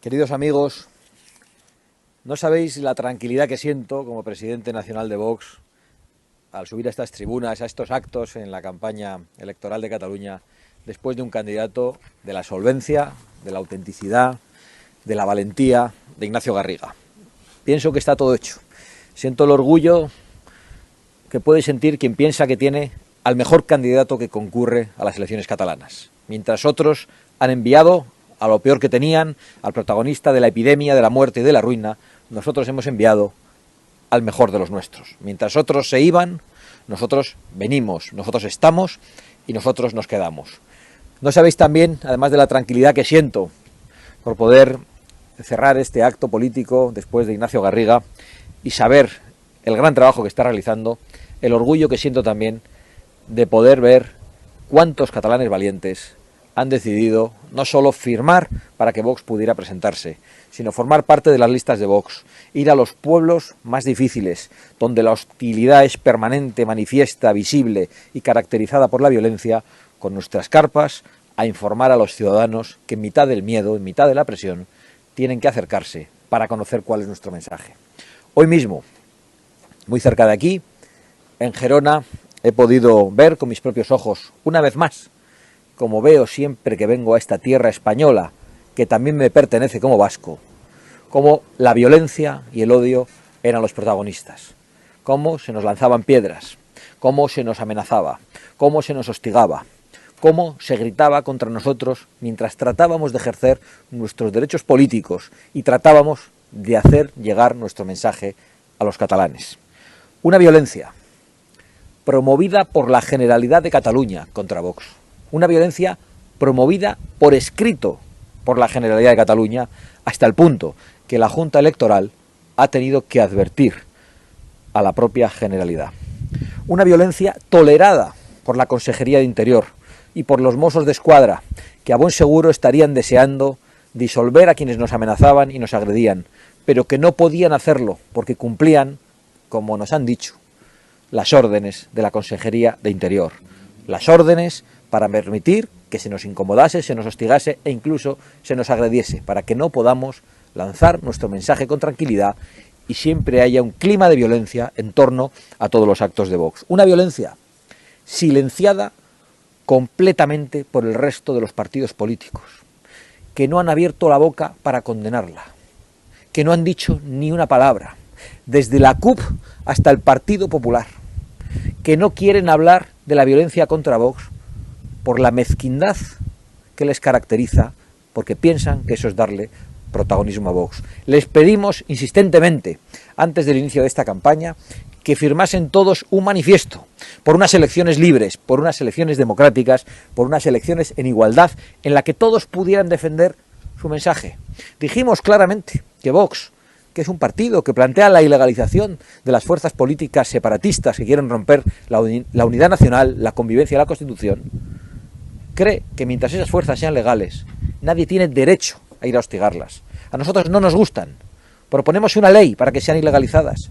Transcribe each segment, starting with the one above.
Queridos amigos, no sabéis la tranquilidad que siento como presidente nacional de Vox al subir a estas tribunas, a estos actos en la campaña electoral de Cataluña, después de un candidato de la solvencia, de la autenticidad, de la valentía de Ignacio Garriga. Pienso que está todo hecho. Siento el orgullo que puede sentir quien piensa que tiene al mejor candidato que concurre a las elecciones catalanas, mientras otros han enviado a lo peor que tenían, al protagonista de la epidemia, de la muerte y de la ruina. Nosotros hemos enviado al mejor de los nuestros. Mientras otros se iban, nosotros venimos, nosotros estamos y nosotros nos quedamos. No sabéis también, además de la tranquilidad que siento por poder cerrar este acto político después de Ignacio Garriga y saber el gran trabajo que está realizando, el orgullo que siento también de poder ver cuántos catalanes valientes han decidido no solo firmar para que Vox pudiera presentarse, sino formar parte de las listas de Vox, ir a los pueblos más difíciles, donde la hostilidad es permanente, manifiesta, visible y caracterizada por la violencia, con nuestras carpas, a informar a los ciudadanos que en mitad del miedo, en mitad de la presión, tienen que acercarse para conocer cuál es nuestro mensaje. Hoy mismo, muy cerca de aquí, en Gerona, he podido ver con mis propios ojos, una vez más, como veo siempre que vengo a esta tierra española, que también me pertenece como vasco, cómo la violencia y el odio eran los protagonistas, cómo se nos lanzaban piedras, cómo se nos amenazaba, cómo se nos hostigaba, cómo se gritaba contra nosotros mientras tratábamos de ejercer nuestros derechos políticos y tratábamos de hacer llegar nuestro mensaje a los catalanes. Una violencia promovida por la Generalidad de Cataluña contra Vox. Una violencia promovida por escrito por la Generalidad de Cataluña hasta el punto que la Junta Electoral ha tenido que advertir a la propia Generalidad. Una violencia tolerada por la Consejería de Interior y por los Mossos de Escuadra, que a buen seguro estarían deseando disolver a quienes nos amenazaban y nos agredían, pero que no podían hacerlo porque cumplían, como nos han dicho, las órdenes de la Consejería de Interior. Las órdenes para permitir que se nos incomodase, se nos hostigase e incluso se nos agrediese, para que no podamos lanzar nuestro mensaje con tranquilidad y siempre haya un clima de violencia en torno a todos los actos de Vox. Una violencia silenciada completamente por el resto de los partidos políticos, que no han abierto la boca para condenarla, que no han dicho ni una palabra, desde la CUP hasta el Partido Popular, que no quieren hablar de la violencia contra Vox por la mezquindad que les caracteriza, porque piensan que eso es darle protagonismo a Vox. Les pedimos insistentemente, antes del inicio de esta campaña, que firmasen todos un manifiesto por unas elecciones libres, por unas elecciones democráticas, por unas elecciones en igualdad, en la que todos pudieran defender su mensaje. Dijimos claramente que Vox, que es un partido que plantea la ilegalización de las fuerzas políticas separatistas que quieren romper la unidad nacional, la convivencia y la Constitución, cree que mientras esas fuerzas sean legales, nadie tiene derecho a ir a hostigarlas. A nosotros no nos gustan. Proponemos una ley para que sean ilegalizadas,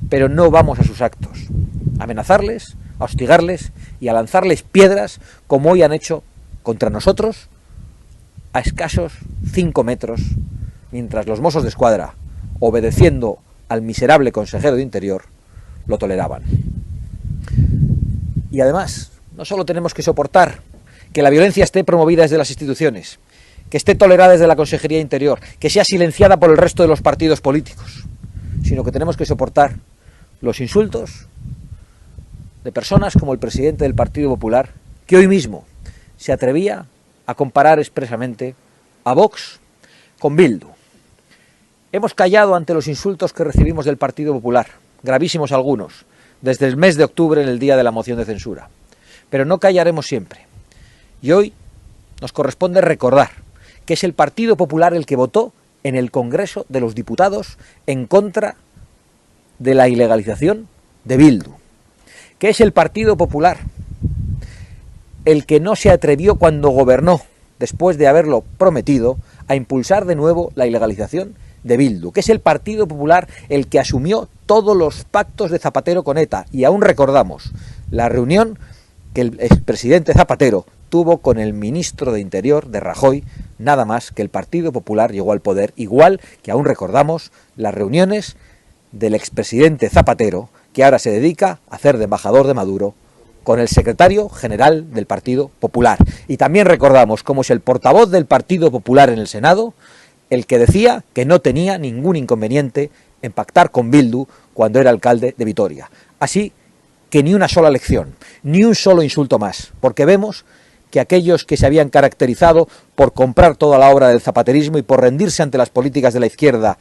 pero no vamos a sus actos, a amenazarles, a hostigarles y a lanzarles piedras como hoy han hecho contra nosotros a escasos 5 metros, mientras los Mossos de Escuadra, obedeciendo al miserable consejero de Interior, lo toleraban. Y además, no solo tenemos que soportar que la violencia esté promovida desde las instituciones, que esté tolerada desde la Consejería de Interior, que sea silenciada por el resto de los partidos políticos, sino que tenemos que soportar los insultos de personas como el presidente del Partido Popular, que hoy mismo se atrevía a comparar expresamente a Vox con Bildu. Hemos callado ante los insultos que recibimos del Partido Popular, gravísimos algunos, desde el mes de octubre en el día de la moción de censura. Pero no callaremos siempre. Y hoy nos corresponde recordar que es el Partido Popular el que votó en el Congreso de los Diputados en contra de la ilegalización de Bildu. Que es el Partido Popular el que no se atrevió cuando gobernó, después de haberlo prometido, a impulsar de nuevo la ilegalización de Bildu. Que es el Partido Popular el que asumió todos los pactos de Zapatero con ETA. Y aún recordamos la reunión que el expresidente Zapatero tuvo con el ministro de Interior de Rajoy nada más que el Partido Popular llegó al poder, igual que aún recordamos las reuniones del expresidente Zapatero, que ahora se dedica a hacer de embajador de Maduro, con el secretario general del Partido Popular. Y también recordamos cómo es el portavoz del Partido Popular en el Senado el que decía que no tenía ningún inconveniente en pactar con Bildu cuando era alcalde de Vitoria. Así que ni una sola lección, ni un solo insulto más, porque vemos que aquellos que se habían caracterizado por comprar toda la obra del zapaterismo y por rendirse ante las políticas de la izquierda,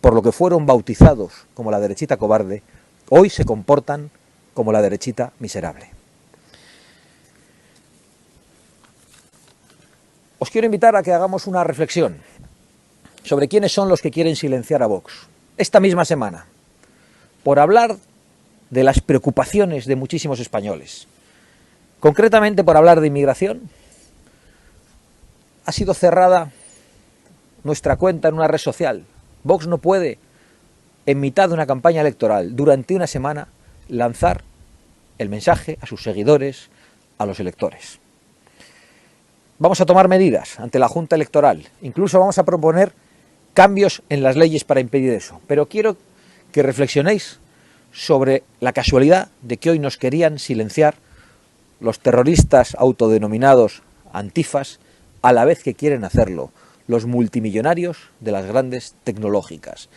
por lo que fueron bautizados como la derechita cobarde, hoy se comportan como la derechita miserable. Os quiero invitar a que hagamos una reflexión sobre quiénes son los que quieren silenciar a Vox. Esta misma semana, por hablar de las preocupaciones de muchísimos españoles, concretamente por hablar de inmigración, ha sido cerrada nuestra cuenta en una red social. Vox no puede, en mitad de una campaña electoral, durante una semana, lanzar el mensaje a sus seguidores, a los electores. Vamos a tomar medidas ante la Junta Electoral, incluso vamos a proponer cambios en las leyes para impedir eso, pero quiero que reflexionéis sobre la casualidad de que hoy nos querían silenciar los terroristas autodenominados antifas, a la vez que quieren hacerlo los multimillonarios de las grandes tecnológicas.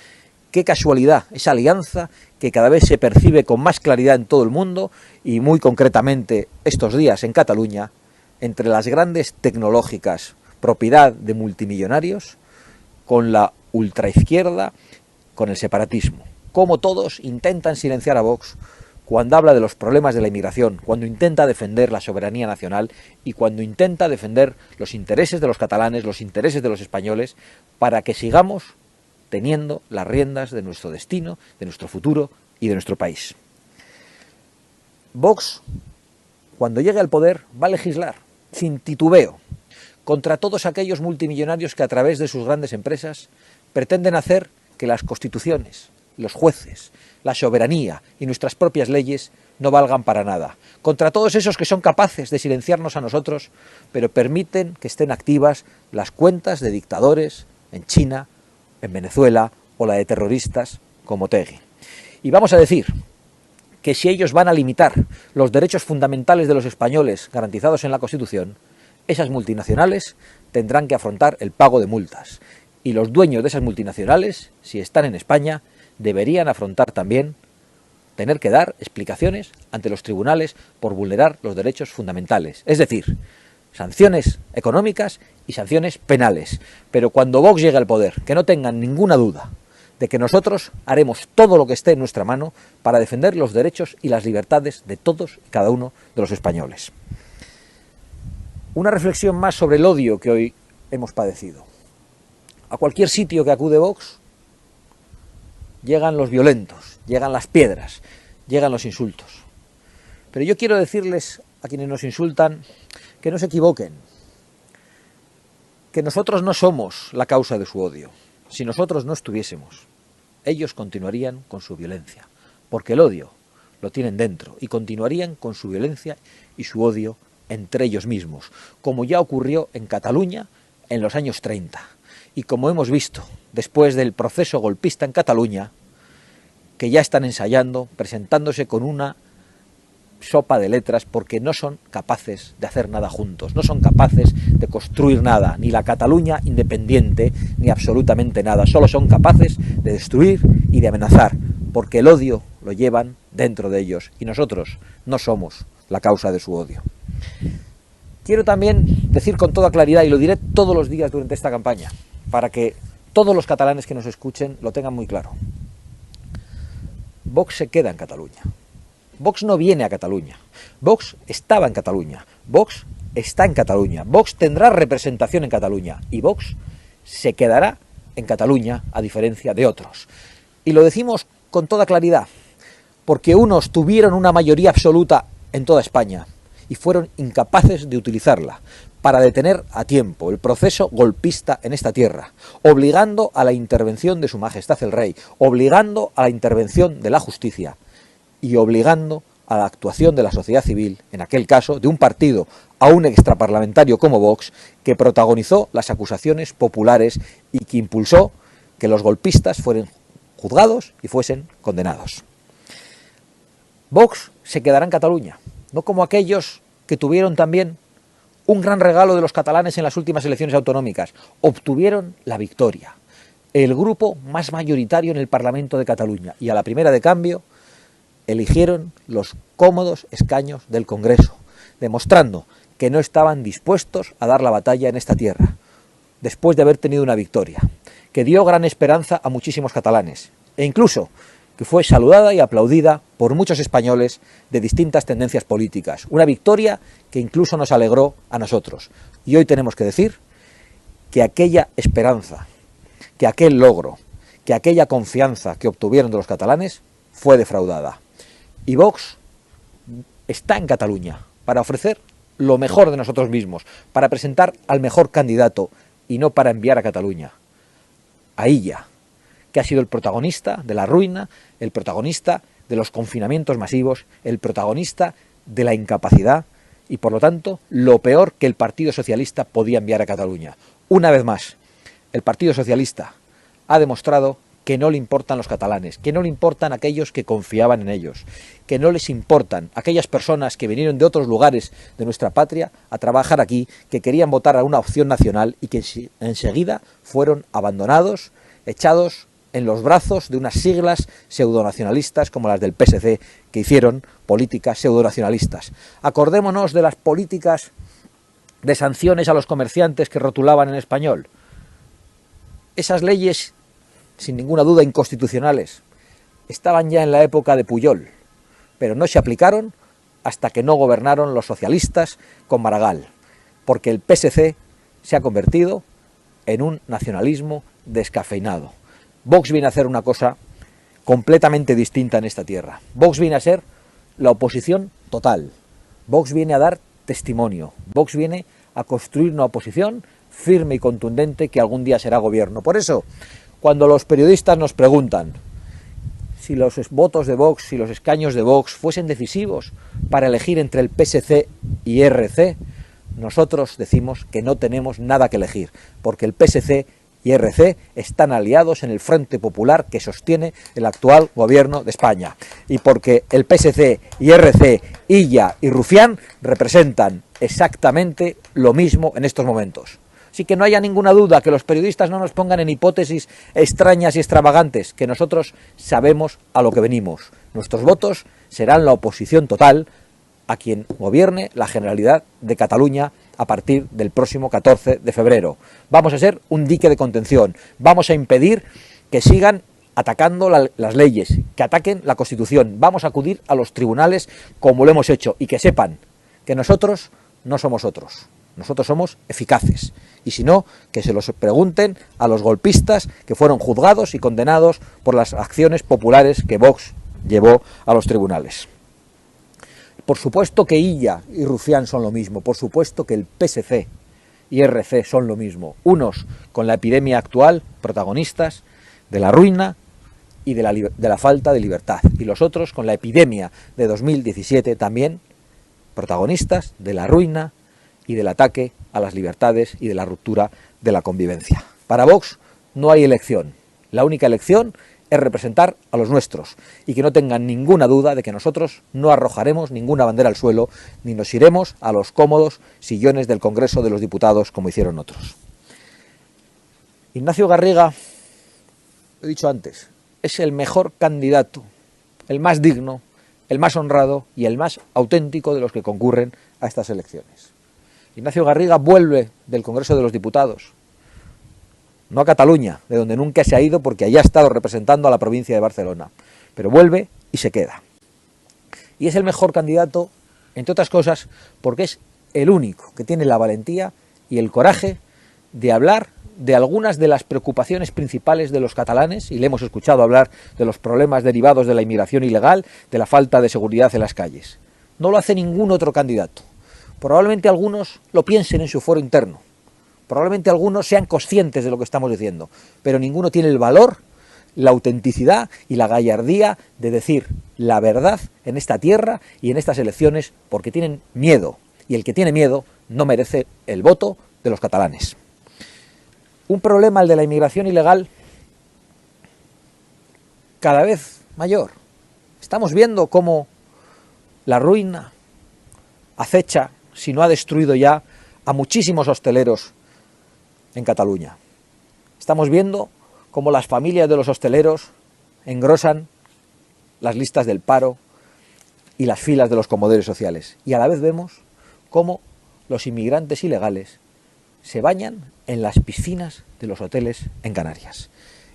Qué casualidad, esa alianza que cada vez se percibe con más claridad en todo el mundo y muy concretamente estos días en Cataluña, entre las grandes tecnológicas propiedad de multimillonarios, con la ultraizquierda, con el separatismo. Cómo todos intentan silenciar a Vox cuando habla de los problemas de la inmigración, cuando intenta defender la soberanía nacional y cuando intenta defender los intereses de los catalanes, los intereses de los españoles, para que sigamos teniendo las riendas de nuestro destino, de nuestro futuro y de nuestro país. Vox, cuando llegue al poder, va a legislar, sin titubeo, contra todos aquellos multimillonarios que a través de sus grandes empresas pretenden hacer que las constituciones, los jueces, la soberanía y nuestras propias leyes no valgan para nada. Contra todos esos que son capaces de silenciarnos a nosotros, pero permiten que estén activas las cuentas de dictadores en China, en Venezuela o la de terroristas como Otegi. Y vamos a decir que si ellos van a limitar los derechos fundamentales de los españoles garantizados en la Constitución, esas multinacionales tendrán que afrontar el pago de multas. Y los dueños de esas multinacionales, si están en España, deberían afrontar también tener que dar explicaciones ante los tribunales por vulnerar los derechos fundamentales. Es decir, sanciones económicas y sanciones penales. Pero cuando Vox llegue al poder, que no tengan ninguna duda de que nosotros haremos todo lo que esté en nuestra mano para defender los derechos y las libertades de todos y cada uno de los españoles. Una reflexión más sobre el odio que hoy hemos padecido. A cualquier sitio que acude Vox, llegan los violentos, llegan las piedras, llegan los insultos. Pero yo quiero decirles a quienes nos insultan que no se equivoquen, que nosotros no somos la causa de su odio. Si nosotros no estuviésemos, ellos continuarían con su violencia, porque el odio lo tienen dentro y continuarían con su violencia y su odio entre ellos mismos, como ya ocurrió en Cataluña en los años 30. Y como hemos visto después del proceso golpista en Cataluña, que ya están ensayando, presentándose con una sopa de letras porque no son capaces de hacer nada juntos, no son capaces de construir nada, ni la Cataluña independiente, ni absolutamente nada, solo son capaces de destruir y de amenazar, porque el odio lo llevan dentro de ellos y nosotros no somos la causa de su odio. Quiero también decir con toda claridad, y lo diré todos los días durante esta campaña, para que todos los catalanes que nos escuchen lo tengan muy claro. Vox se queda en Cataluña. Vox no viene a Cataluña. Vox estaba en Cataluña. Vox está en Cataluña. Vox tendrá representación en Cataluña. Y Vox se quedará en Cataluña, a diferencia de otros. Y lo decimos con toda claridad, porque unos tuvieron una mayoría absoluta en toda España y fueron incapaces de utilizarla para detener a tiempo el proceso golpista en esta tierra, obligando a la intervención de Su Majestad el Rey, obligando a la intervención de la justicia y obligando a la actuación de la sociedad civil, en aquel caso de un partido a un extraparlamentario como Vox, que protagonizó las acusaciones populares y que impulsó que los golpistas fueran juzgados y fuesen condenados. Vox se quedará en Cataluña, no como aquellos que tuvieron también un gran regalo de los catalanes en las últimas elecciones autonómicas. Obtuvieron la victoria, el grupo más mayoritario en el Parlamento de Cataluña, y a la primera de cambio eligieron los cómodos escaños del Congreso, demostrando que no estaban dispuestos a dar la batalla en esta tierra, después de haber tenido una victoria, que dio gran esperanza a muchísimos catalanes, e incluso que fue saludada y aplaudida por muchos españoles de distintas tendencias políticas. Una victoria que incluso nos alegró a nosotros. Y hoy tenemos que decir que aquella esperanza, que aquel logro, que aquella confianza que obtuvieron de los catalanes fue defraudada. Y Vox está en Cataluña para ofrecer lo mejor de nosotros mismos, para presentar al mejor candidato y no para enviar a Cataluña a Illa, que ha sido el protagonista de la ruina, el protagonista de los confinamientos masivos, el protagonista de la incapacidad y, por lo tanto, lo peor que el Partido Socialista podía enviar a Cataluña. Una vez más, el Partido Socialista ha demostrado que no le importan los catalanes, que no le importan aquellos que confiaban en ellos, que no les importan aquellas personas que vinieron de otros lugares de nuestra patria a trabajar aquí, que querían votar a una opción nacional y que enseguida fueron abandonados, echados en los brazos de unas siglas pseudonacionalistas como las del PSC, que hicieron políticas pseudonacionalistas. Acordémonos de las políticas de sanciones a los comerciantes que rotulaban en español. Esas leyes, sin ninguna duda inconstitucionales, estaban ya en la época de Pujol, pero no se aplicaron hasta que no gobernaron los socialistas con Maragall, porque el PSC se ha convertido en un nacionalismo descafeinado. Vox viene a hacer una cosa completamente distinta en esta tierra. Vox viene a ser la oposición total. Vox viene a dar testimonio. Vox viene a construir una oposición firme y contundente que algún día será gobierno. Por eso, cuando los periodistas nos preguntan si los votos de Vox, si los escaños de Vox fuesen decisivos para elegir entre el PSC y RC, nosotros decimos que no tenemos nada que elegir, porque el PSC y RC están aliados en el Frente Popular que sostiene el actual gobierno de España, y porque el PSC y RC, Illa y Rufián representan exactamente lo mismo en estos momentos. Así que no haya ninguna duda, que los periodistas no nos pongan en hipótesis extrañas y extravagantes, que nosotros sabemos a lo que venimos. Nuestros votos serán la oposición total a quien gobierne la Generalidad de Cataluña a partir del próximo 14 de febrero. Vamos a ser un dique de contención, vamos a impedir que sigan atacando las leyes, que ataquen la Constitución, vamos a acudir a los tribunales como lo hemos hecho, y que sepan que nosotros no somos otros, nosotros somos eficaces, y si no, que se los pregunten a los golpistas que fueron juzgados y condenados por las acciones populares que Vox llevó a los tribunales. Por supuesto que Illa y Rufián son lo mismo, por supuesto que el PSC y RC son lo mismo, unos con la epidemia actual, protagonistas de la ruina y de la falta de libertad, y los otros con la epidemia de 2017 también, protagonistas de la ruina y del ataque a las libertades y de la ruptura de la convivencia. Para Vox no hay elección, la única elección es representar a los nuestros, y que no tengan ninguna duda de que nosotros no arrojaremos ninguna bandera al suelo, ni nos iremos a los cómodos sillones del Congreso de los Diputados como hicieron otros. Ignacio Garriga, lo he dicho antes, es el mejor candidato, el más digno, el más honrado y el más auténtico de los que concurren a estas elecciones. Ignacio Garriga vuelve del Congreso de los Diputados, no a Cataluña, de donde nunca se ha ido porque allá ha estado representando a la provincia de Barcelona, pero vuelve y se queda. Y es el mejor candidato, entre otras cosas, porque es el único que tiene la valentía y el coraje de hablar de algunas de las preocupaciones principales de los catalanes, y le hemos escuchado hablar de los problemas derivados de la inmigración ilegal, de la falta de seguridad en las calles. No lo hace ningún otro candidato. Probablemente algunos lo piensen en su foro interno, probablemente algunos sean conscientes de lo que estamos diciendo, pero ninguno tiene el valor, la autenticidad y la gallardía de decir la verdad en esta tierra y en estas elecciones, porque tienen miedo. y el que tiene miedo no merece el voto de los catalanes. Un problema, el de la inmigración ilegal, cada vez mayor. Estamos viendo cómo la ruina acecha, si no ha destruido ya, a muchísimos hosteleros en Cataluña. Estamos viendo cómo las familias de los hosteleros engrosan las listas del paro y las filas de los comedores sociales. Y a la vez vemos cómo los inmigrantes ilegales se bañan en las piscinas de los hoteles en Canarias.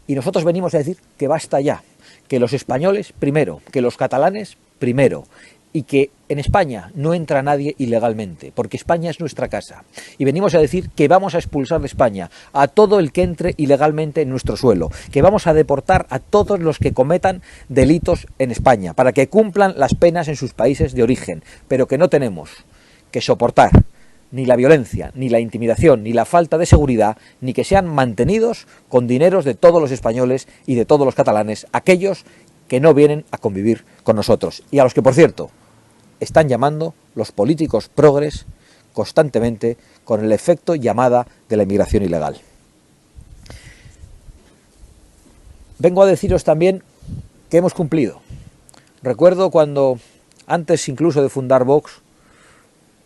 Y nosotros venimos a decir que basta ya, que los españoles primero, que los catalanes primero, y que en España no entra nadie ilegalmente, porque España es nuestra casa. Y venimos a decir que vamos a expulsar de España a todo el que entre ilegalmente en nuestro suelo, que vamos a deportar a todos los que cometan delitos en España, para que cumplan las penas en sus países de origen, pero que no tenemos que soportar ni la violencia, ni la intimidación, ni la falta de seguridad, ni que sean mantenidos con dineros de todos los españoles y de todos los catalanes, aquellos que no vienen a convivir con nosotros, y a los que, por cierto, están llamando los políticos progres constantemente con el efecto llamada de la inmigración ilegal. Vengo a deciros también que hemos cumplido. Recuerdo cuando, antes incluso de fundar Vox,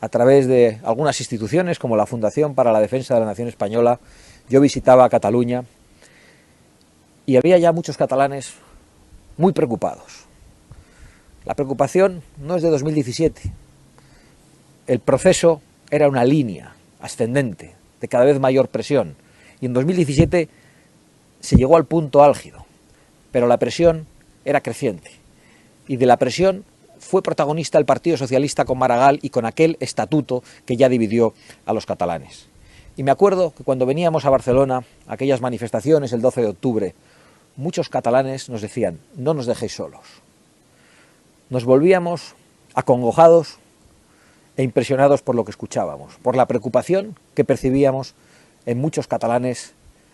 a través de algunas instituciones como la Fundación para la Defensa de la Nación Española, yo visitaba Cataluña y había ya muchos catalanes muy preocupados. La preocupación no es de 2017. El proceso era una línea ascendente, de cada vez mayor presión. Y en 2017 se llegó al punto álgido. Pero la presión era creciente. Y de la presión fue protagonista el Partido Socialista con Maragall y con aquel estatuto que ya dividió a los catalanes. Y me acuerdo que cuando veníamos a Barcelona, aquellas manifestaciones el 12 de octubre, muchos catalanes nos decían: no nos dejéis solos. Nos volvíamos acongojados e impresionados por lo que escuchábamos, por la preocupación que percibíamos en muchos catalanes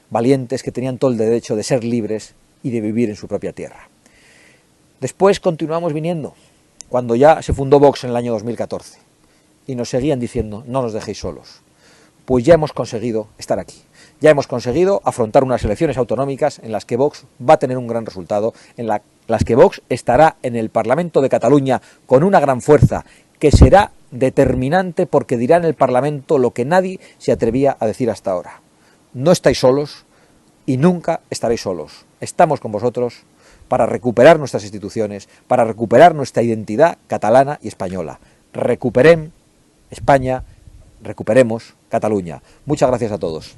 valientes que tenían todo el derecho de ser libres y de vivir en su propia tierra. Después continuamos viniendo, cuando ya se fundó Vox en el año 2014, y nos seguían diciendo: no nos dejéis solos. Pues ya hemos conseguido estar aquí. Ya hemos conseguido afrontar unas elecciones autonómicas en las que Vox va a tener un gran resultado, en las que Vox estará en el Parlamento de Cataluña con una gran fuerza que será determinante, porque dirá en el Parlamento lo que nadie se atrevía a decir hasta ahora. No estáis solos y nunca estaréis solos. Estamos con vosotros para recuperar nuestras instituciones, para recuperar nuestra identidad catalana y española. Recuperem España, recuperemos Cataluña. Muchas gracias a todos.